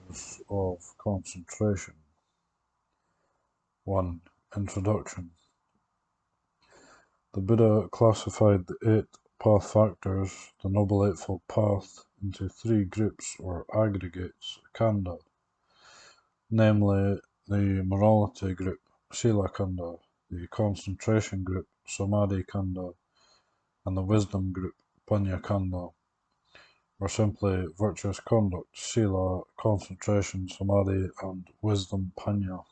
factors of concentration. 1. Introduction. The Buddha classified the 8 path factors, the Noble Eightfold Path, into 3 groups or aggregates, khandha, namely the morality group, sila khandha, the concentration group, samadhi khandha, and the wisdom group, panya khandha, or simply virtuous conduct, sila, concentration, samadhi, and wisdom, panya.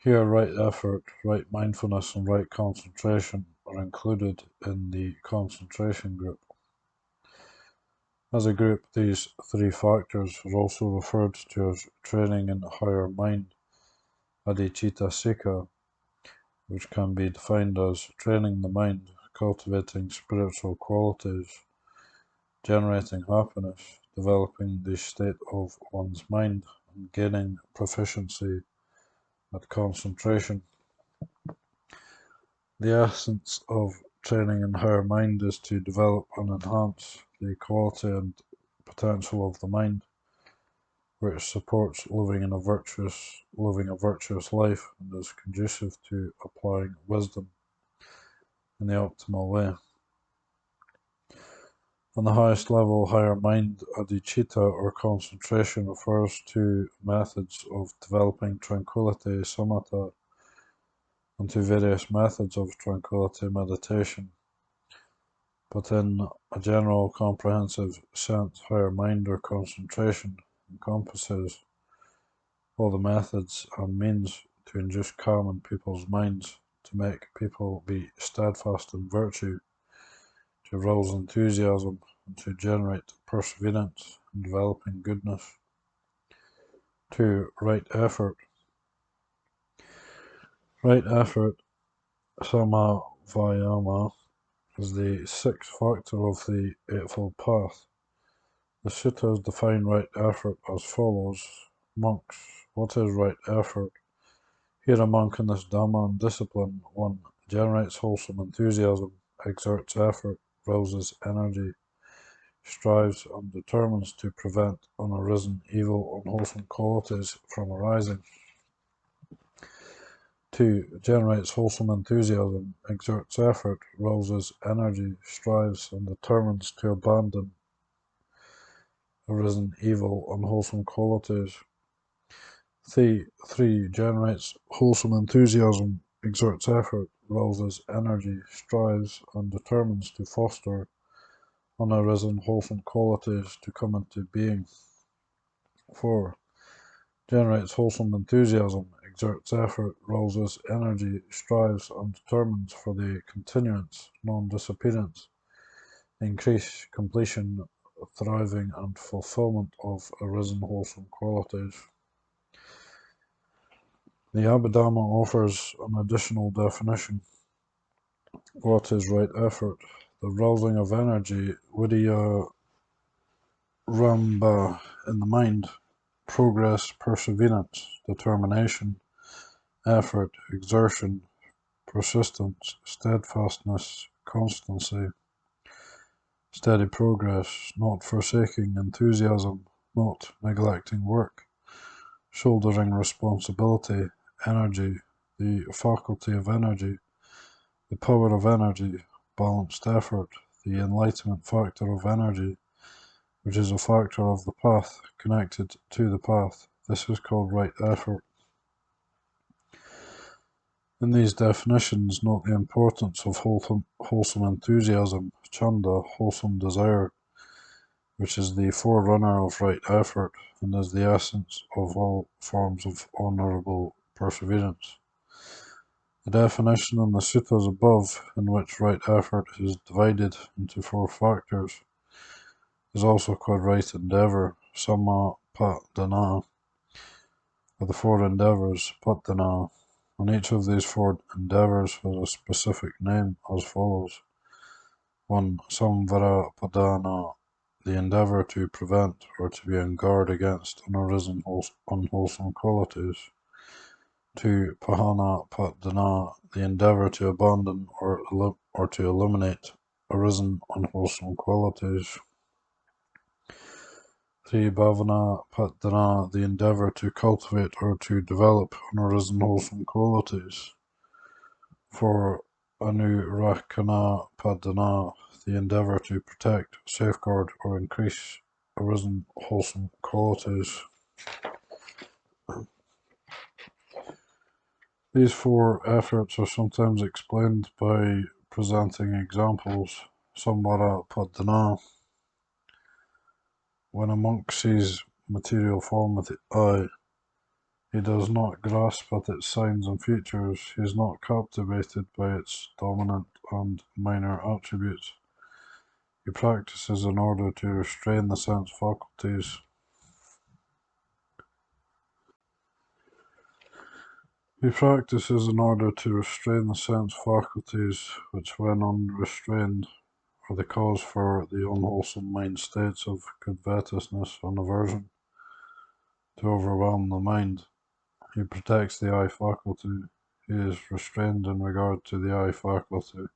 Here, right effort, right mindfulness, and right concentration are included in the concentration group. As a group, these 3 factors are also referred to as training in the higher mind, adhicitta sikha, which can be defined as training the mind, cultivating spiritual qualities, generating happiness, developing the state of one's mind, and gaining proficiency at concentration. The essence of training in higher mind is to develop and enhance the quality and potential of the mind, which supports living a virtuous life and is conducive to applying wisdom in the optimal way. On the highest level, higher mind, adhicitta or concentration, refers to methods of developing tranquility, samatha, and to various methods of tranquility meditation. But in a general comprehensive sense, higher mind or concentration encompasses all the methods and means to induce calm in people's minds, to make people be steadfast in virtue, to arouse enthusiasm, and to generate perseverance in developing goodness. 2. Right effort. Right effort, samavayama, is the 6th factor of the Eightfold Path. The suttas define right effort as follows. Monks, what is right effort? Here a monk in this Dhamma and discipline, 1. Generates wholesome enthusiasm, exerts effort, rouses energy, strives and determines to prevent unarisen evil unwholesome qualities from arising. 2. Generates wholesome enthusiasm, exerts effort, rouses energy, strives and determines to abandon arisen evil unwholesome qualities. 3. Generates wholesome enthusiasm, exerts effort, rouses energy, strives and determines to foster unarisen wholesome qualities to come into being. 4. Generates wholesome enthusiasm, exerts effort, rouses energy, strives and determines for the continuance, non-disappearance, increase, completion, thriving and fulfillment of arisen wholesome qualities. The Abhidhamma offers an additional definition. What is right effort? The rousing of energy, vidya ramba in the mind, progress, perseverance, determination, effort, exertion, persistence, steadfastness, constancy, steady progress, not forsaking enthusiasm, not neglecting work, shouldering responsibility, energy, the faculty of energy, the power of energy, balanced effort, the enlightenment factor of energy, which is a factor of the path, connected to the path. This is called right effort. In these definitions, note the importance of wholesome enthusiasm, chanda, wholesome desire, which is the forerunner of right effort and is the essence of all forms of honourable perseverance. The definition in the suttas above, in which right effort is divided into 4 factors, is also called right endeavour, samapatthana, of the 4 endeavours, patthana, and each of these 4 endeavours has a specific name as follows. 1. Samvara padana, the endeavour to prevent or to be on guard against unarisen unwholesome qualities. 2. Pahana patthana, the endeavour to abandon or to eliminate arisen unwholesome qualities. 3. Bhavana Padana, the endeavour to cultivate or to develop unarisen wholesome qualities. 4. Anurakana Padana, the endeavour to protect, safeguard, or increase arisen wholesome qualities. These 4 efforts are sometimes explained by presenting examples. Samvara Padana. When a monk sees material form with the eye, he does not grasp at its signs and features. He is not captivated by its dominant and minor attributes. He practices in order to restrain the sense faculties. He practices in order to restrain the sense faculties, which, when unrestrained, are the cause for the unwholesome mind states of covetousness and aversion, to overwhelm the mind. He protects the eye faculty. He is restrained in regard to the eye faculty.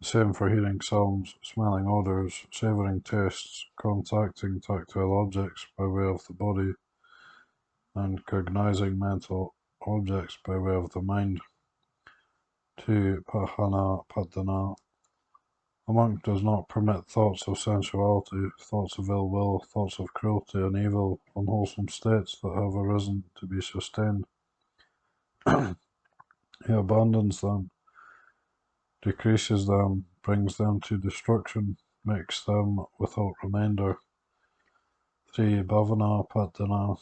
The same for hearing sounds, smelling odors, savoring tastes, contacting tactile objects by way of the body, and cognizing mental objects by way of the mind. 2. Pahana Padana. A monk does not permit thoughts of sensuality, thoughts of ill will, thoughts of cruelty and evil, unwholesome states that have arisen to be sustained. He abandons them, decreases them, brings them to destruction, makes them without remainder. 3. Bhavana Padana.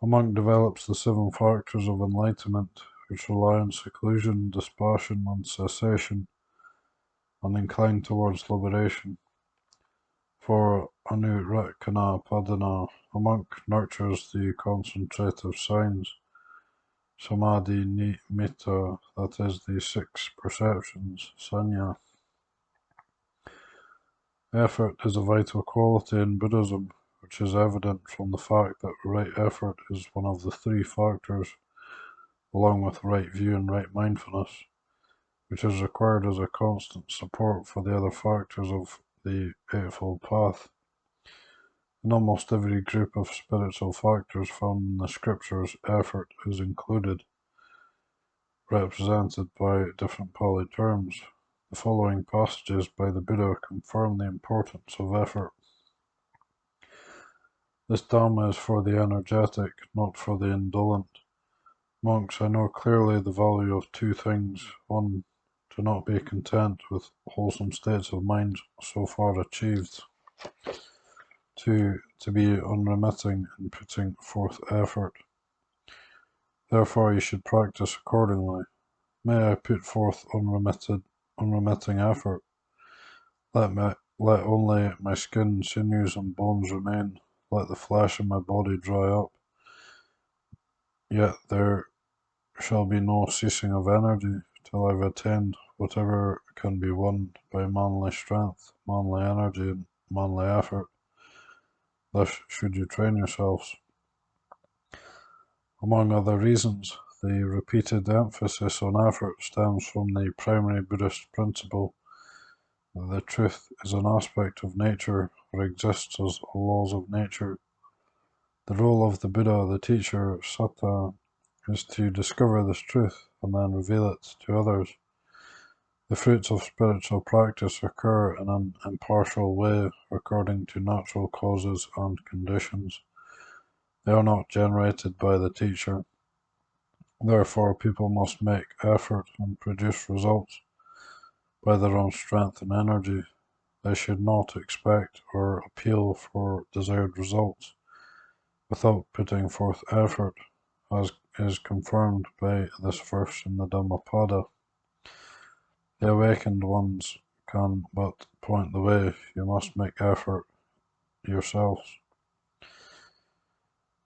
A monk develops the 7 factors of enlightenment, which rely on seclusion, dispassion, and cessation, and incline towards liberation. For Anurakana Padana, a monk nurtures the concentrative signs, Samadhi Nimitta, that is, the 6 perceptions, Sanya. Effort is a vital quality in Buddhism, which is evident from the fact that right effort is one of the 3 factors, along with right view and right mindfulness, which is required as a constant support for the other factors of the Eightfold Path. In almost every group of spiritual factors found in the scriptures, effort is included, represented by different Pali terms. The following passages by the Buddha confirm the importance of effort. This Dhamma is for the energetic, not for the indolent. Monks, I know clearly the value of 2 things. 1, to not be content with wholesome states of mind so far achieved. 2, to be unremitting in putting forth effort. Therefore you should practice accordingly. May I put forth unremitting effort. Let only my skin, sinews, and bones remain. Let the flesh in my body dry up. Yet there shall be no ceasing of energy till I've attained whatever can be won by manly strength, manly energy, and manly effort. Thus should you train yourselves. Among other reasons, the repeated emphasis on effort stems from the primary Buddhist principle that the truth is an aspect of nature or exists as laws of nature. The role of the Buddha, the teacher, Sutta, is to discover this truth and then reveal it to others. The fruits of spiritual practice occur in an impartial way according to natural causes and conditions. They are not generated by the teacher. Therefore, people must make effort and produce results by their own strength and energy. They should not expect or appeal for desired results without putting forth effort, as is confirmed by this verse in the Dhammapada. The awakened ones can but point the way. You must make effort yourselves.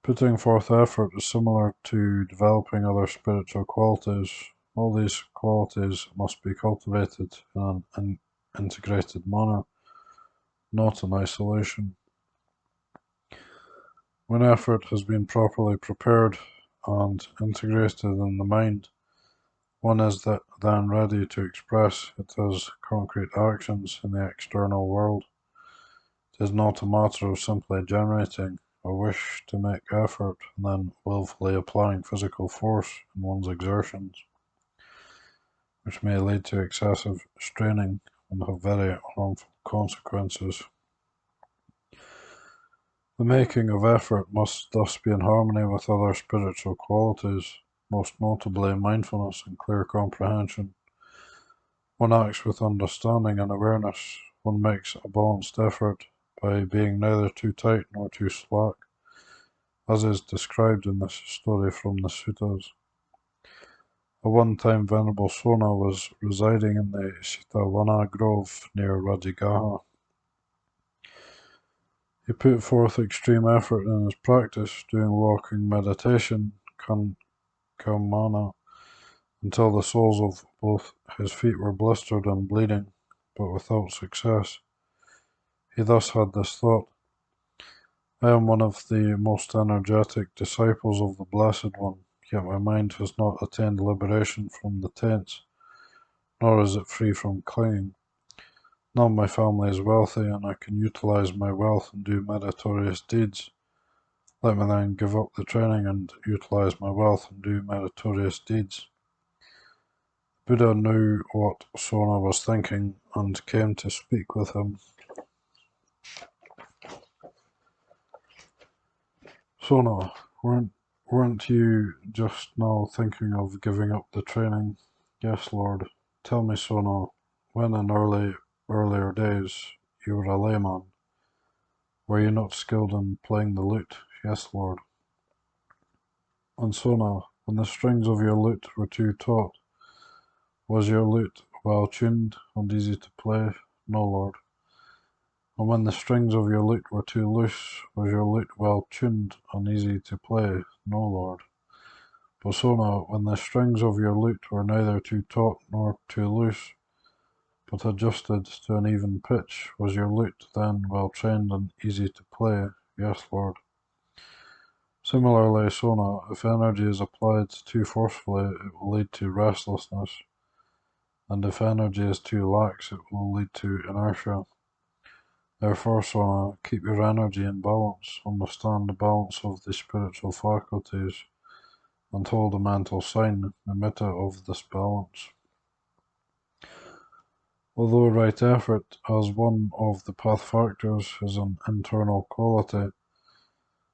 Putting forth effort is similar to developing other spiritual qualities. All these qualities must be cultivated in an integrated manner, not in isolation. When effort has been properly prepared and integrated in the mind, one is then ready to express it as concrete actions in the external world. It is not a matter of simply generating a wish to make effort and then willfully applying physical force in one's exertions, which may lead to excessive straining and have very harmful consequences. The making of effort must thus be in harmony with other spiritual qualities, most notably mindfulness and clear comprehension. One acts with understanding and awareness. One makes a balanced effort by being neither too tight nor too slack, as is described in this story from the suttas. A one-time Venerable Sona was residing in the Sitavana grove near Rajagaha. He put forth extreme effort in his practice, doing walking meditation, kankamana, until the soles of both his feet were blistered and bleeding, but without success. He thus had this thought: I am one of the most energetic disciples of the Blessed One, yet my mind has not attained liberation from the taints, nor is it free from clinging. Now my family is wealthy, and I can utilize my wealth and do meritorious deeds. Let me then give up the training and utilize my wealth and do meritorious deeds. Buddha knew what Sona was thinking and came to speak with him. Sona, weren't you just now thinking of giving up the training? Yes, Lord. Tell me, Sona, when in earlier days you were a layman, were you not skilled in playing the lute? Yes, Lord. And Sona, when the strings of your lute were too taut, was your lute well tuned and easy to play? No, Lord. And when the strings of your lute were too loose, was your lute well tuned and easy to play? No, Lord. But Sona, when the strings of your lute were neither too taut nor too loose, but adjusted to an even pitch, was your lute then well trained and easy to play? Yes, Lord. Similarly, Sona, if energy is applied too forcefully, it will lead to restlessness, and if energy is too lax, it will lead to inertia. Therefore, Sona, keep your energy in balance, understand the balance of the spiritual faculties, and hold a mental sign, emitter of this balance. Although right effort, as one of the path factors, is an internal quality,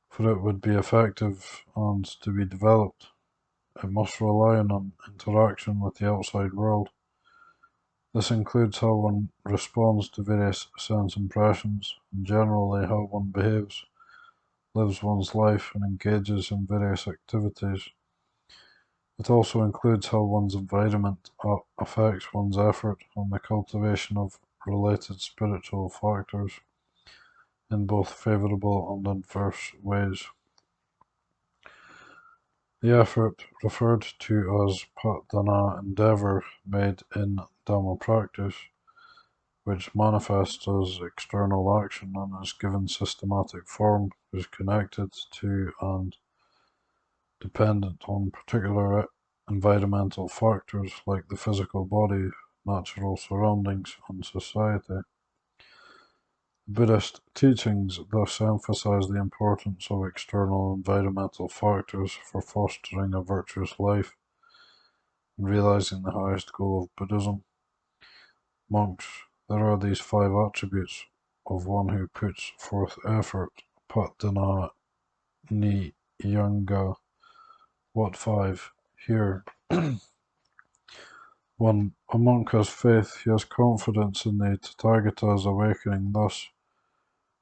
for it would be effective and to be developed, it must rely on an interaction with the outside world. This includes how one responds to various sense impressions, and generally how one behaves, lives one's life, and engages in various activities. It also includes how one's environment affects one's effort and the cultivation of related spiritual factors in both favorable and adverse ways. The effort referred to as patdana endeavor made in Dhamma practice, which manifests as external action and is given systematic form, is connected to and dependent on particular environmental factors like the physical body, natural surroundings, and society. Buddhist teachings thus emphasize the importance of external environmental factors for fostering a virtuous life and realizing the highest goal of Buddhism. Monks, there are these 5 attributes of one who puts forth effort, patdana niyanga. What 5? Here. 1. A monk has faith, he has confidence in the Tathagata's awakening. Thus,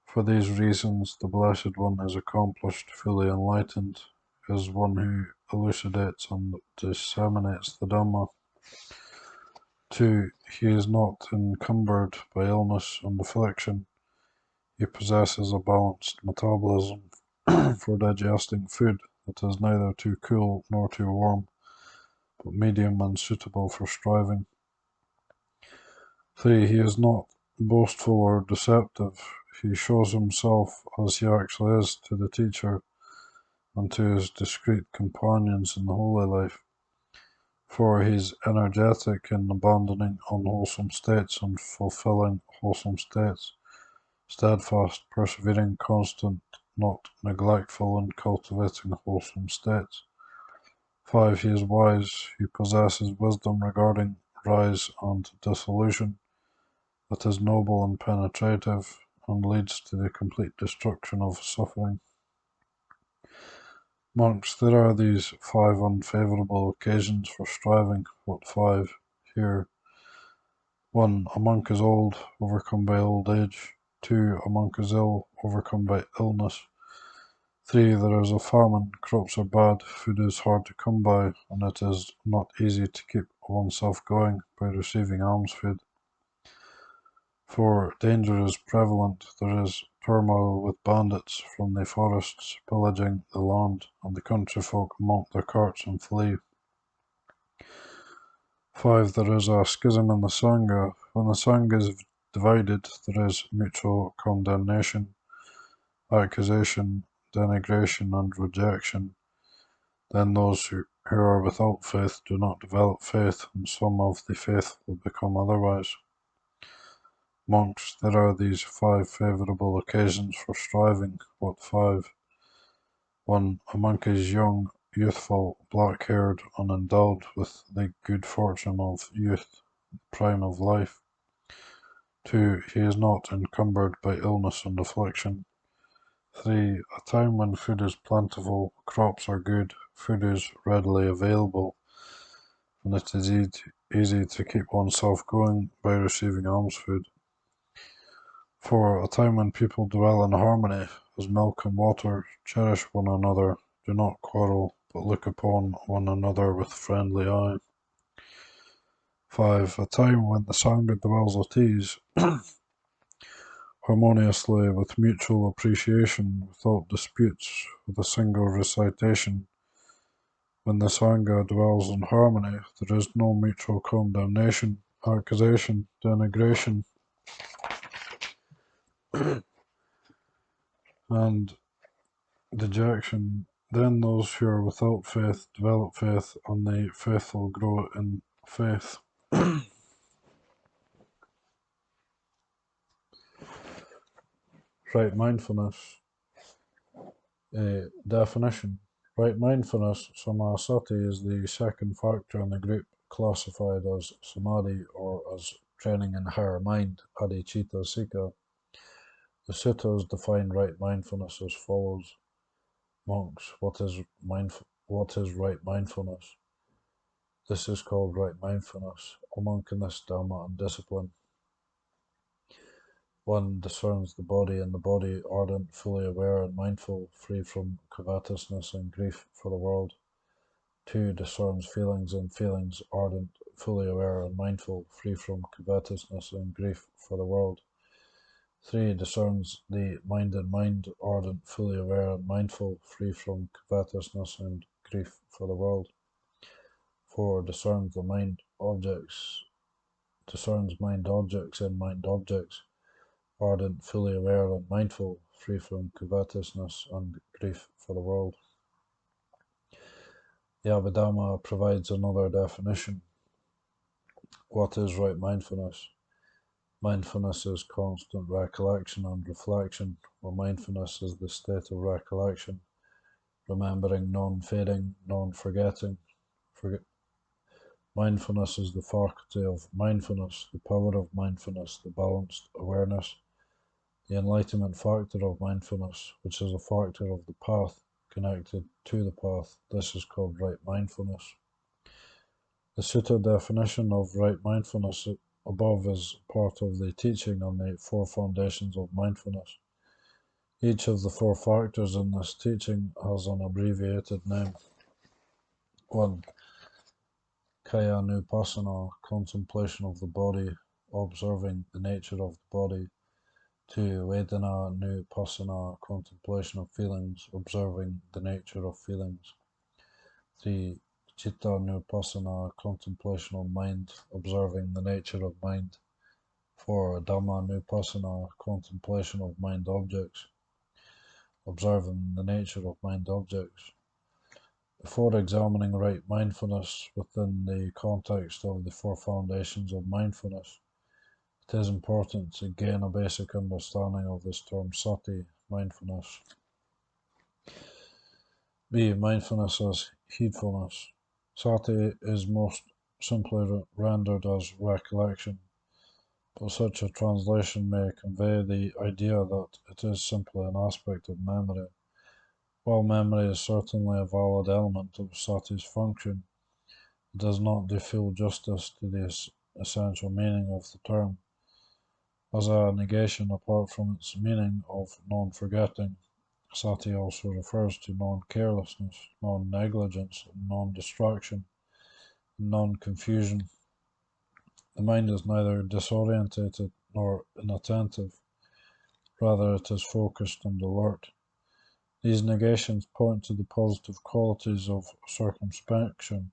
for these reasons, the Blessed One is accomplished, fully enlightened, is one who elucidates and disseminates the Dhamma. 2. He is not encumbered by illness and affliction. He possesses a balanced metabolism for digesting food that is neither too cool nor too warm, but medium and suitable for striving. 3. He is not boastful or deceptive. He shows himself as he actually is to the teacher and to his discreet companions in the holy life. 4. He is energetic in abandoning unwholesome states and fulfilling wholesome states. steadfast, persevering, constant, not neglectful, and cultivating wholesome states. 5. He is wise. He possesses wisdom regarding rise and dissolution. It is noble and penetrative, and leads to the complete destruction of suffering. Monks, there are these 5 unfavourable occasions for striving. What 5? Here. 1. A monk is old, overcome by old age. 2. A monk is ill, overcome by illness. 3. There is a famine, crops are bad, food is hard to come by, and it is not easy to keep oneself going by receiving alms food. 4. Danger is prevalent, there is turmoil with bandits from the forests pillaging the land, and the country folk mount their carts and flee. 5. There is a schism in the Sangha. When the Sangha is divided, there is mutual condemnation, accusation, denigration, and rejection. Then those who are without faith do not develop faith, and some of the faithful become otherwise. Monks, there are these 5 favourable occasions for striving. What 5? 1. A monk is young, youthful, black-haired, and endowed with the good fortune of youth, prime of life. 2. He is not encumbered by illness and affliction. 3. A time when food is plentiful, crops are good, food is readily available, and it is easy to keep oneself going by receiving alms food. 4. A time when people dwell in harmony, as milk and water, cherish one another, do not quarrel, but look upon one another with friendly eye. 5. A time when the Sangha dwells at ease, harmoniously, with mutual appreciation, without disputes, with a single recitation. When the Sangha dwells in harmony, there is no mutual condemnation, accusation, denigration, and dejection. Then those who are without faith develop faith, and the faithful grow in faith. Right mindfulness. Definition. Right mindfulness, samasati, is the second factor in the group classified as samadhi, or as training in higher mind, adhicitta sikha. The suttas define right mindfulness as follows. Monks, what is right mindfulness? This is called right mindfulness. A monk in this dhamma and discipline. 1. Discerns the body and the body, ardent, fully aware and mindful, free from covetousness and grief for the world. 2. Discerns feelings and feelings, ardent, fully aware and mindful, free from covetousness and grief for the world. 3. Discerns the mind and mind, ardent, fully aware and mindful, free from covetousness and grief for the world. 4. Discerns mind objects and mind objects, ardent, fully aware and mindful, free from covetousness and grief for the world. The Abhidhamma provides another definition. What is right mindfulness? Mindfulness is constant recollection and reflection, or mindfulness is the state of recollection, remembering, non-fading, non-forgetting. Mindfulness is the faculty of mindfulness, the power of mindfulness, the balanced awareness, the enlightenment factor of mindfulness, which is a factor of the path connected to the path. This is called right mindfulness. The sutta definition of right mindfulness above is part of the teaching on the 4 foundations of mindfulness. Each of the 4 factors in this teaching has an abbreviated name. 1. Kayanupassana, contemplation of the body, observing the nature of the body. 2. Vedana-nupassana, contemplation of feelings, observing the nature of feelings. 3. Chitta-nupassana, contemplation of mind, observing the nature of mind. 4. Dhamma-nupassana, contemplation of mind objects, observing the nature of mind objects. Before examining right mindfulness within the context of the 4 foundations of mindfulness, It is important to gain a basic understanding of this term sati, mindfulness. B. Mindfulness as heedfulness. Sati is most simply rendered as recollection, but such a translation may convey the idea that it is simply an aspect of memory. While memory is certainly a valid element of sati's function, it does not do full justice to the essential meaning of the term. As a negation apart from its meaning of non-forgetting, sati also refers to non-carelessness, non-negligence, non-distraction, and non-confusion. The mind is neither disorientated nor inattentive, rather it is focused and alert. These negations point to the positive qualities of circumspection,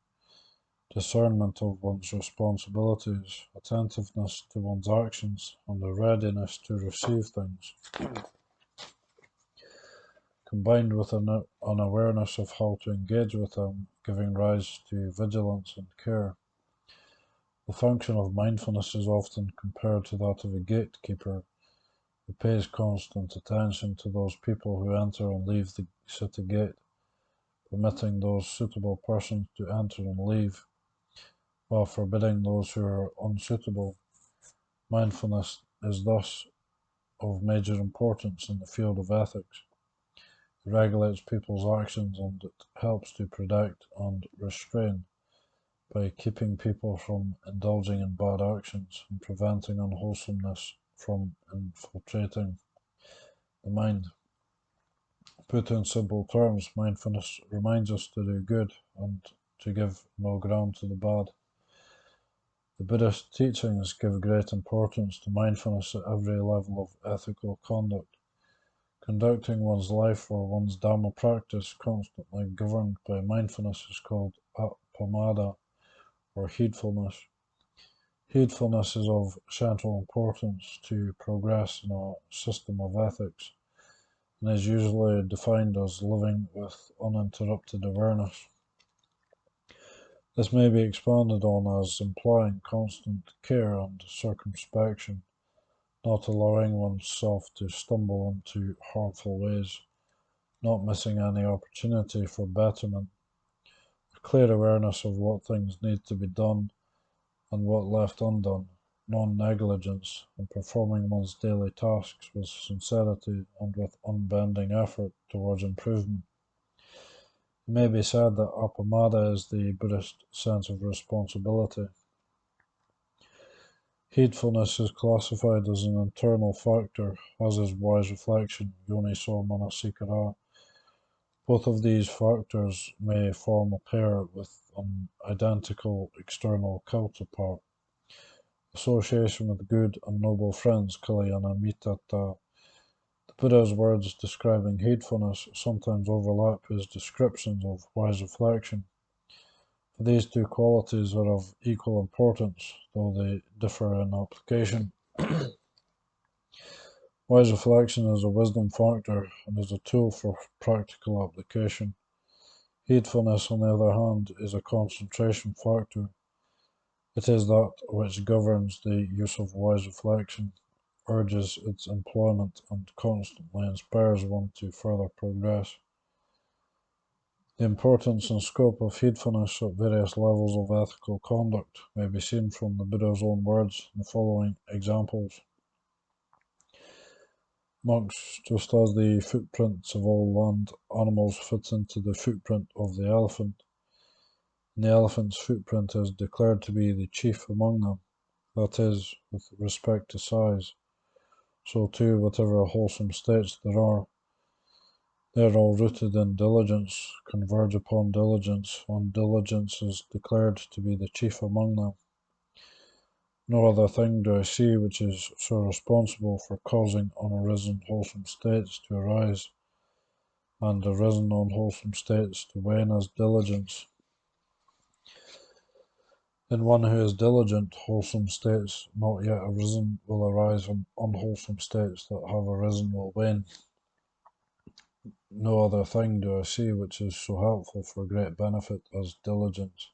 discernment of one's responsibilities, attentiveness to one's actions, and a readiness to receive things, combined with an awareness of how to engage with them, giving rise to vigilance and care. The function of mindfulness is often compared to that of a gatekeeper who pays constant attention to those people who enter and leave the city gate, permitting those suitable persons to enter and leave, while forbidding those who are unsuitable. Mindfulness is thus of major importance in the field of ethics. It regulates people's actions and it helps to protect and restrain by keeping people from indulging in bad actions and preventing unwholesomeness from infiltrating the mind. Put in simple terms, mindfulness reminds us to do good and to give no ground to the bad. The Buddhist teachings give great importance to mindfulness at every level of ethical conduct. Conducting one's life or one's Dhamma practice constantly governed by mindfulness is called appamada, or heedfulness. Heedfulness is of central importance to progress in a system of ethics, and is usually defined as living with uninterrupted awareness. This may be expanded on as implying constant care and circumspection, not allowing oneself to stumble into harmful ways, not missing any opportunity for betterment, a clear awareness of what things need to be done and what left undone, non-negligence, and performing one's daily tasks with sincerity and with unbending effort towards improvement. It may be said that appamada is the Buddhist sense of responsibility. Heedfulness is classified as an internal factor, as is wise reflection, yoniso manasikara. Both of these factors may form a pair with an identical external counterpart. Association with good and noble friends, kalyana mitata. The Buddha's words describing heedfulness sometimes overlap his descriptions of wise reflection. For these two qualities are of equal importance, though they differ in application. Wise reflection is a wisdom factor and is a tool for practical application. Heedfulness, on the other hand, is a concentration factor. It is that which governs the use of wise reflection, urges its employment, and constantly inspires one to further progress. The importance and scope of heedfulness at various levels of ethical conduct may be seen from the Buddha's own words in the following examples. Monks, just as the footprints of all land animals fit into the footprint of the elephant, and the elephant's footprint is declared to be the chief among them, that is, with respect to size, so too whatever wholesome states there are, they are all rooted in diligence, converge upon diligence, and diligence is declared to be the chief among them. No other thing do I see which is so responsible for causing unarisen wholesome states to arise, and arisen unwholesome states to wane as diligence. In one who is diligent, wholesome states not yet arisen will arise, and unwholesome states that have arisen will wane. No other thing do I see which is so helpful for great benefit as diligence.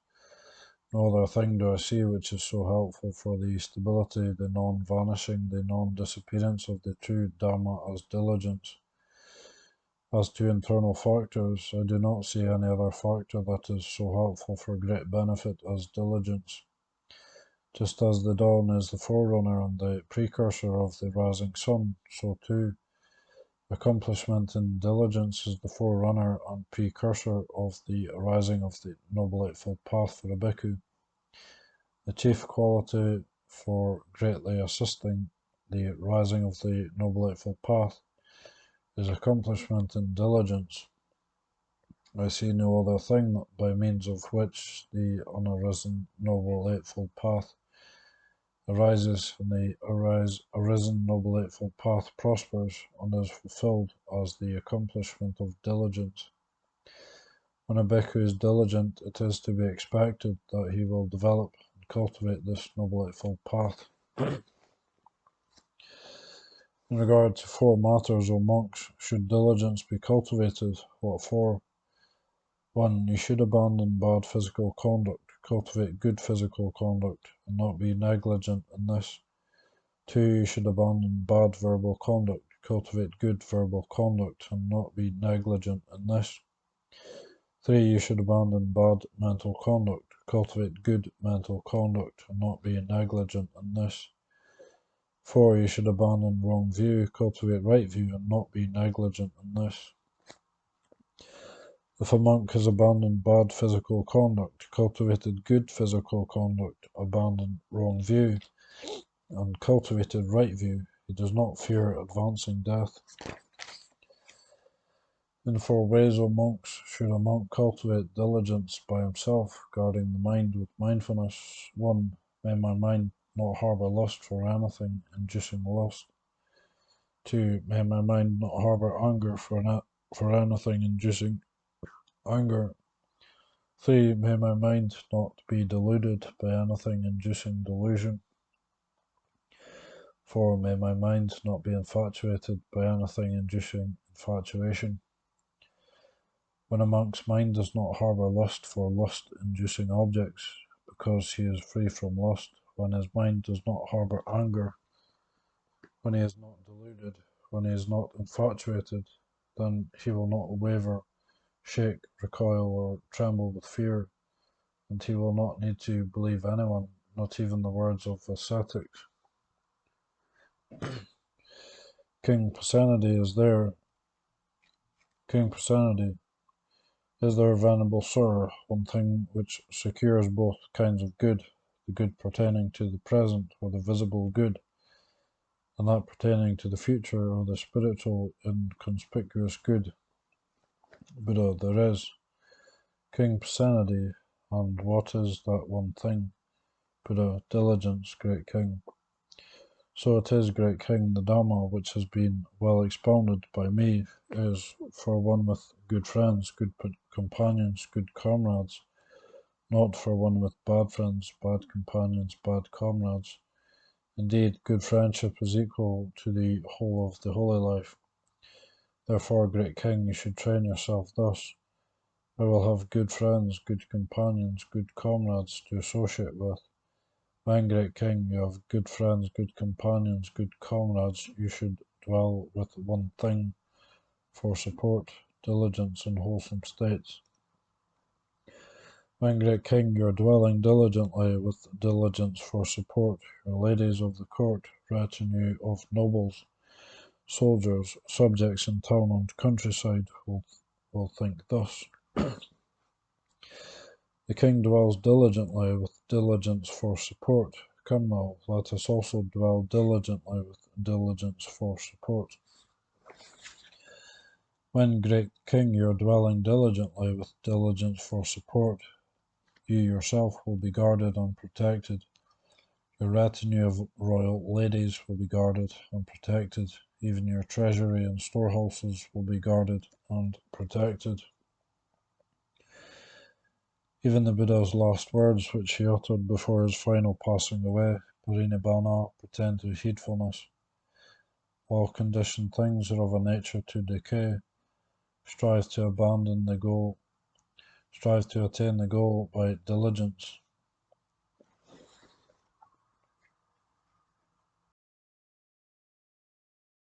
No other thing do I see which is so helpful for the stability, the non-vanishing, the non-disappearance of the true Dharma as diligence. As to internal factors, I do not see any other factor that is so helpful for great benefit as diligence. Just as the dawn is the forerunner and the precursor of the rising sun, so too accomplishment in diligence is the forerunner and precursor of the arising of the Noble Eightfold Path for a bhikkhu. The chief quality for greatly assisting the rising of the Noble Eightfold Path is accomplishment in diligence. I see no other thing by means of which the unarisen Noble Eightfold Path arises and the arisen Noble Eightfold Path prospers and is fulfilled as the accomplishment of diligence. When a bhikkhu is diligent, it is to be expected that he will develop and cultivate this Noble Eightfold Path. In regard to four matters, O monks, should diligence be cultivated? What for? 1. You should abandon bad physical conduct, cultivate good physical conduct, and not be negligent in this. 2. You should abandon bad verbal conduct, cultivate good verbal conduct, and not be negligent in this. 3. You should abandon bad mental conduct, cultivate good mental conduct, and not be negligent in this. 4. You should abandon wrong view, cultivate right view, and not be negligent in this. If a monk has abandoned bad physical conduct, cultivated good physical conduct, abandoned wrong view, and cultivated right view, he does not fear advancing death. In four ways, O monks, should a monk cultivate diligence by himself, guarding the mind with mindfulness. 1. May my mind not harbour lust for anything, inducing lust. 2. May my mind not harbour anger for anything, inducing anger. 3. May my mind not be deluded by anything, inducing delusion. 4. May my mind not be infatuated by anything, inducing infatuation. When a monk's mind does not harbour lust for lust-inducing objects, because he is free from lust, when his mind does not harbour anger, when he is not deluded, when he is not infatuated, then he will not waver, shake, recoil, or tremble with fear, and he will not need to believe anyone, not even the words of ascetics. King Pasenadi, is there, venerable sir, one thing which secures both kinds of good, the good pertaining to the present, or the visible good, and that pertaining to the future, or the spiritual inconspicuous good? Buddha, there is. King Pasenadi, and what is that one thing? Buddha, diligence, great king. So it is, great king, the Dhamma, which has been well expounded by me, is for one with good friends, good companions, good comrades, not for one with bad friends, bad companions, bad comrades. Indeed, good friendship is equal to the whole of the holy life. Therefore, great king, you should train yourself thus. I will have good friends, good companions, good comrades to associate with. When, great king, you have good friends, good companions, good comrades, you should dwell with one thing for support, diligence, and wholesome states. When, great king, you are dwelling diligently with diligence for support, your ladies of the court, retinue of nobles, soldiers, subjects in town and countryside will think thus. The king dwells diligently with diligence for support. Come now, let us also dwell diligently with diligence for support. When, great king, you are dwelling diligently with diligence for support, you yourself will be guarded and protected. Your retinue of royal ladies will be guarded and protected. Even your treasury and storehouses will be guarded and protected. Even the Buddha's last words, which he uttered before his final passing away, Parinibbana, pretend to heedfulness. All conditioned things are of a nature to decay. Strive to attain the goal by diligence.